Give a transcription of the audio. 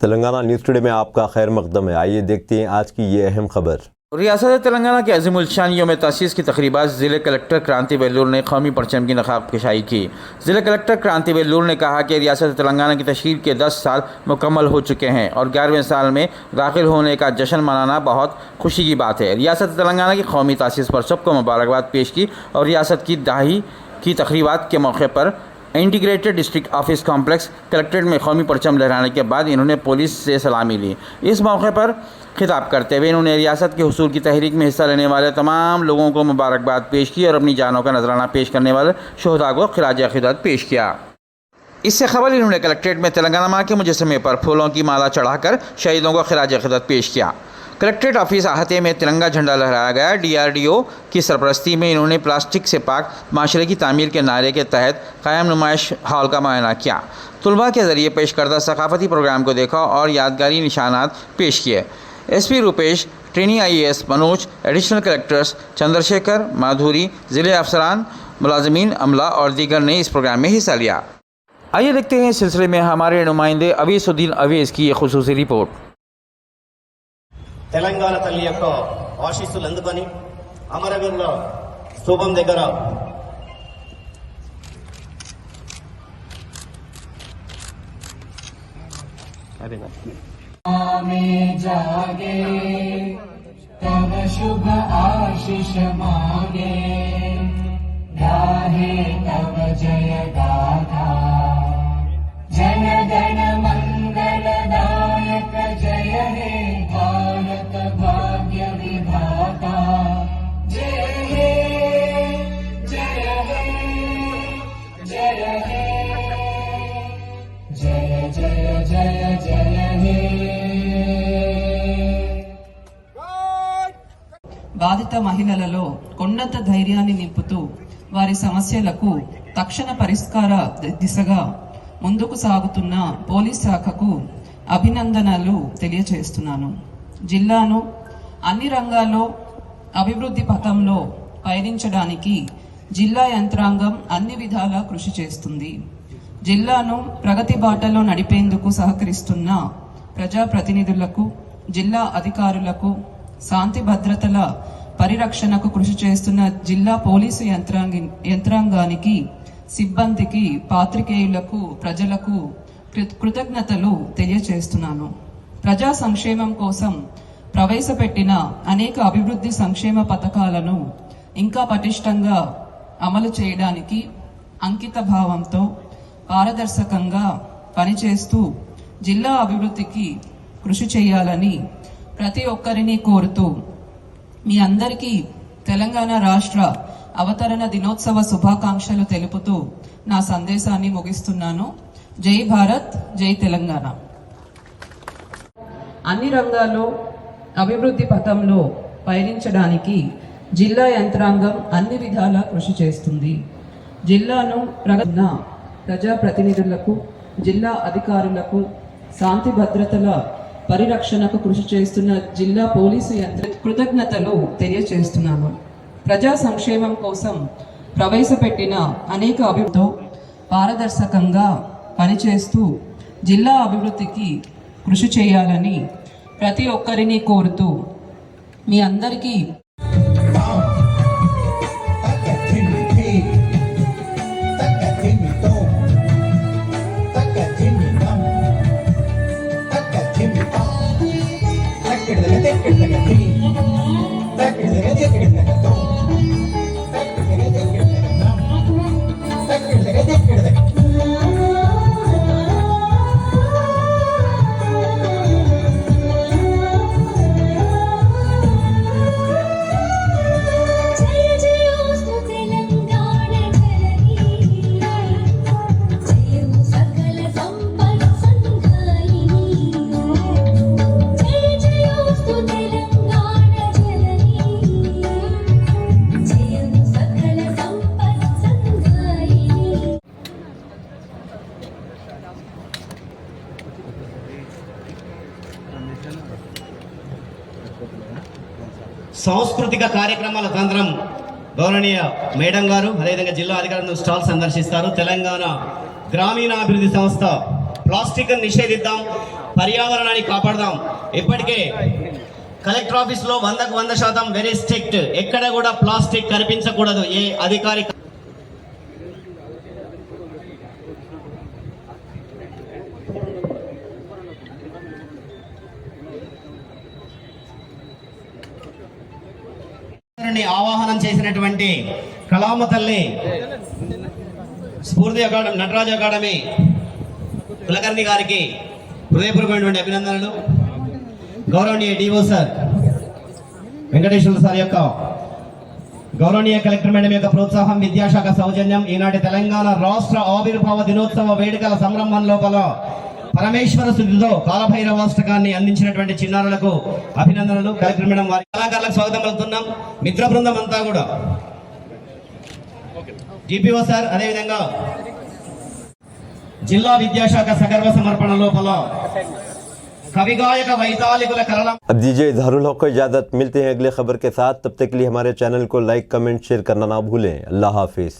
Telangana news today में आपका खैर मकदम है। आइए देखते हैं आज की ये अहम खबर। रियासत तेलंगाना के अज़ीमुल शान यौम तासीस की तकरीबात ज़िले कलेक्टर क्रांति वेल्लूर ने कौमी परचम की नक़ाब कशाई की। ज़िले कलेक्टर क्रांति वेल्लूर ने कहा कि रियासत तेलंगाना की तशकील के 10 साल मुकम्मल हो चुके हैं और 11वें साल में दाखिल होने का जश्न मनाना बहुत खुशी की बात है। रियासत तेलंगाना की कौमी तासीस पर सबको मुबारकबाद पेश की और रियासत की दहाई की तकरीबात के मौके पर integrated district office complex collectorate में कौमी परचम लहराने के बाद इन्होंने पुलिस से सलामी ली। इस मौके पर खिताब करते हुए इन्होंने रियासत के हुसूल की तहरीक में हिस्सा लेने वाले तमाम लोगों को मुबारकबाद पेश की और अपनी जानों का नजराना पेश करने वाले शोहदा को खिराज अक़ीदत पेश किया। इससे खबर इन्होंने कलेक्ट्रेट में तेलंगाना माँ के मुजस्समे पर फूलों की माला चढ़ाकर शहीदों को खिराज अक़ीदत पेश किया। कलेक्ट्रेट ऑफिस आहते में तिरंगा झंडा लहराया गया। DRDO की सरपरस्ती में इन्होंने प्लास्टिक से पाक माशरे की तामीर के नारे के तहत कायम नुमाइश हॉल का मुआयना किया। तलबा के ज़रिए पेश करदा सकाफ़ती प्रोग्राम को देखा और यादगारी निशानात पेश किए। SP Rupesh, trainee IAS Manoj, additional collectors Chandrashekhar, Madhuri, ज़िले अफसरान, मुलाजमीन, अमला और दीगर ने इस प्रोग्राम में हिस्सा लिया। आइए देखते हैं इस सिलसिले में हमारे नुमाइंदे अवीसुद्दीन अवीज़ की एक खुसूसी रिपोर्ट। తెలంగాణ తల్లి యొక్క ఆశీస్సులు అందుకొని అమరవీరుల స్తూపం దగ్గర जागे तव शुभ आशीष मांगे गाहे तव जय गाथा जन गण मंगल दायक जय हे भारत भाग्य विधाता जय हे जय हे जय हे जय जय जय जय हे। బాధిత మహిళలలో ఉన్నత ధైర్యాన్ని నింపుతూ వారి సమస్యలకు తక్షణ పరిష్కార దిశగా ముందుకు సాగుతున్న పోలీస్ శాఖకు అభినందనలు తెలియజేస్తున్నాను। జిల్లాను అన్ని రంగాల్లో అభివృద్ధి పథంలో పయనించడానికి జిల్లా యంత్రాంగం అన్ని విధాలా కృషి చేస్తుంది। జిల్లాను ప్రగతి బాటలో నడిపేందుకు సహకరిస్తున్న ప్రజాప్రతినిధులకు, జిల్లా అధికారులకు, శాంతి భద్రతల పరిరక్షణకు కృషి చేస్తున్న జిల్లా పోలీసు యంత్రాంగానికి, సిబ్బందికి, పాత్రికేయులకు, ప్రజలకు కృతజ్ఞతలు తెలియజేస్తున్నాను। ప్రజా సంక్షేమం కోసం ప్రవేశపెట్టిన అనేక అభివృద్ధి సంక్షేమ పథకాలను ఇంకా పటిష్టంగా అమలు చేయడానికి అంకిత భావంతో పారదర్శకంగా పనిచేస్తూ జిల్లా అభివృద్ధికి కృషి చేయాలని ప్రతి ఒక్కరిని కోరుతూ మీ అందరికీ తెలంగాణ రాష్ట్ర అవతరణ దినోత్సవ శుభాకాంక్షలు తెలుపుతూ నా సందేశాన్ని ముగిస్తున్నాను। జై భారత్, జై తెలంగాణ। అన్ని రంగాల్లో అభివృద్ధి పథంలో పయనించడానికి జిల్లా యంత్రాంగం అన్ని విధాలా కృషి చేస్తుంది। జిల్లాను ప్రజాప్రతినిధులకు, జిల్లా అధికారులకు, శాంతి భద్రతల పరిరక్షణకు కృషి చేస్తున్న జిల్లా పోలీసు కృతజ్ఞతలు తెలియజేస్తున్నాను। ప్రజా సంక్షేమం కోసం ప్రవేశపెట్టిన అనేక అభివృద్ధితో పారదర్శకంగా పనిచేస్తూ జిల్లా అభివృద్ధికి కృషి చేయాలని ప్రతి ఒక్కరిని కోరుతూ మీ అందరికీ సాంస్కృతిక కార్యక్రమాల కేంద్రం గౌరవనీయ మేడం గారు అదేవిధంగా జిల్లా అధికారులు స్టాల్ సందర్శిస్తారు। తెలంగాణ గ్రామీణాభివృద్ధి సంస్థ ప్లాస్టిక్ నిషేధిద్దాం, పర్యావరణాన్ని కాపాడదాం. ఇప్పటికే కలెక్టర్ ఆఫీస్ లో 100కు 100% వెరీ స్ట్రిక్ట్. ఎక్కడ కూడా ప్లాస్టిక్ కనిపించకూడదు. ఏ అధికారి ఆవాహనం చేసినటువంటి కళామ తల్లి స్ఫూర్తి అకాడమీ, నటరాజు అకాడమీ కులకర్ణి గారికి హృదయపూర్వకమైనటువంటి అభినందనలు. గౌరవనీయ డిఓ సార్ వెంకటేశ్వర సార్ యొక్క, గౌరవనీయ కలెక్టర్ మేడం యొక్క ప్రోత్సాహం, విద్యాశాఖ సౌజన్యం ఈనాటి తెలంగాణ రాష్ట్ర ఆవిర్భావ దినోత్సవ వేడుకల సంరంభం లోపల పరమేశ్వర స్థుతితో కాలభైరవాష్టకాన్ని అందించినటువంటి చిన్నారులకు అభినందనలు. కలెక్టర్ మేడం వారి కళాకారులకు స్వాగతం పలుకుతున్నాం. మిత్ర బృందం అంతా కూడా, జిపిఓ సార్, అదేవిధంగా జిల్లా విద్యాశాఖ సగర్వ సమర్పణ లోపల कविगायक वैतालिकुल कलरम। अब दीजिए इजहारुल हक को इजाज़त। मिलते हैं अगले खबर के साथ, तब तक के लिए हमारे चैनल को लाइक, कमेंट, शेयर करना ना भूलें। अल्लाह हाफिज़।